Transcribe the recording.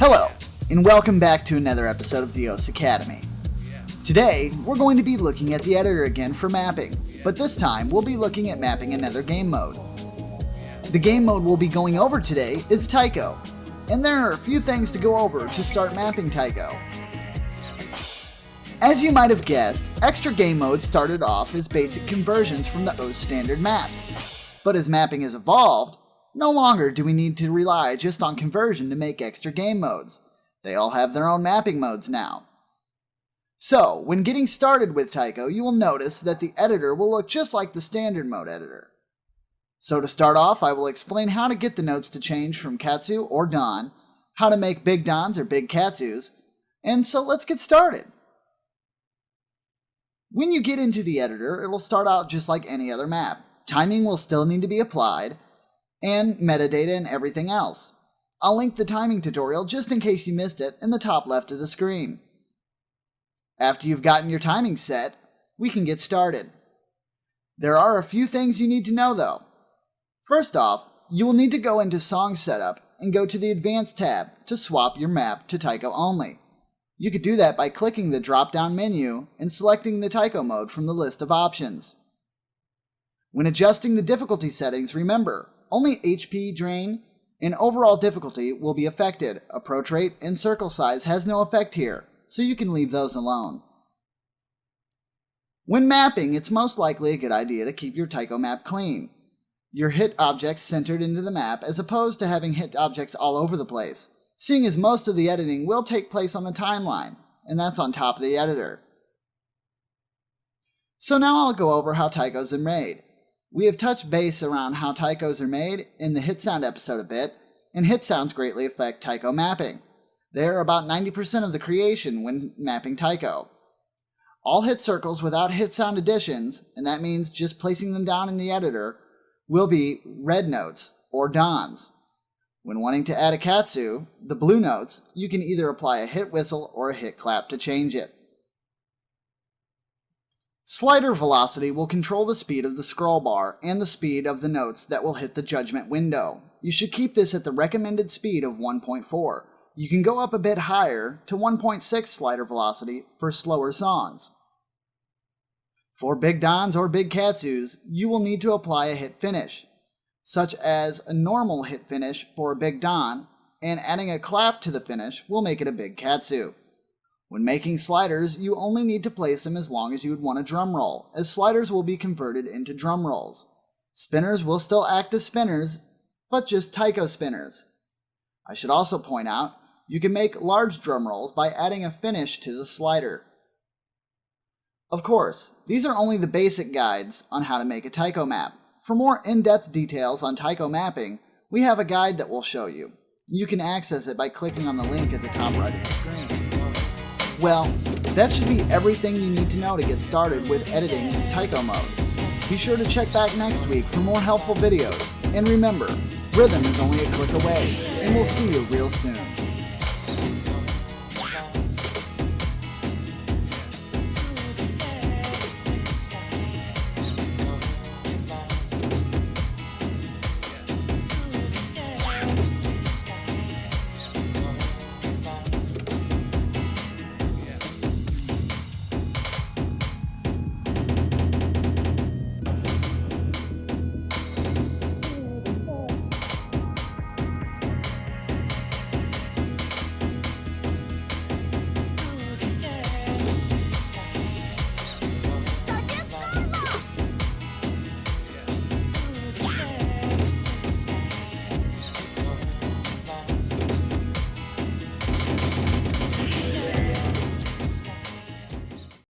Hello, and welcome back to another episode of the OS Academy. Today, we're going to be looking at the editor again for mapping, but this time we'll be looking at mapping another game mode. The game mode we'll be going over today is Taiko, and there are a few things to go over to start mapping Taiko. As you might have guessed, extra game modes started off as basic conversions from the OS standard maps, but as mapping has evolved, no longer do we need to rely just on conversion to make extra game modes. They all have their own mapping modes now. So, when getting started with Taiko, you will notice that the editor will look just like the standard mode editor. So to start off, I will explain how to get the notes to change from Katsu or Dan, how to make big Dans or big Katsus, and so let's get started. When you get into the editor, it will start out just like any other map. Timing will still need to be applied, and metadata and everything else. I'll link the timing tutorial just in case you missed it in the top left of the screen. After you've gotten your timing set, we can get started. There are a few things you need to know though. First off, you will need to go into Song Setup and go to the Advanced tab to swap your map to Taiko only. You could do that by clicking the drop-down menu and selecting the Taiko mode from the list of options. When adjusting the difficulty settings, remember, only HP drain and overall difficulty will be affected. Approach rate and circle size has no effect here, so you can leave those alone. When mapping, it's most likely a good idea to keep your Taiko map clean. Your hit objects centered into the map as opposed to having hit objects all over the place, seeing as most of the editing will take place on the timeline, and that's on top of the editor. So now I'll go over how Taikos are made. We have touched base around how Taikos are made in the hit sound episode a bit, and hit sounds greatly affect Taiko mapping. They are about 90% of the creation when mapping Taiko. All hit circles without hit sound additions, and that means just placing them down in the editor, will be red notes, or Dans. When wanting to add a Katsu, the blue notes, you can either apply a hit whistle or a hit clap to change it. Slider velocity will control the speed of the scroll bar and the speed of the notes that will hit the judgment window. You should keep this at the recommended speed of 1.4. You can go up a bit higher to 1.6 slider velocity for slower songs. For big Dans or big Katsus, you will need to apply a hit finish, such as a normal hit finish for a big Don, and adding a clap to the finish will make it a big Katsu. When making sliders, you only need to place them as long as you would want a drum roll, as sliders will be converted into drum rolls. Spinners will still act as spinners, but just Taiko spinners. I should also point out, you can make large drum rolls by adding a finish to the slider. Of course, these are only the basic guides on how to make a Taiko map. For more in-depth details on Taiko mapping, we have a guide that we'll show you. You can access it by clicking on the link at the top right of the screen. Well, that should be everything you need to know to get started with editing in Taiko mode. Be sure to check back next week for more helpful videos. And remember, rhythm is only a click away, and we'll see you real soon.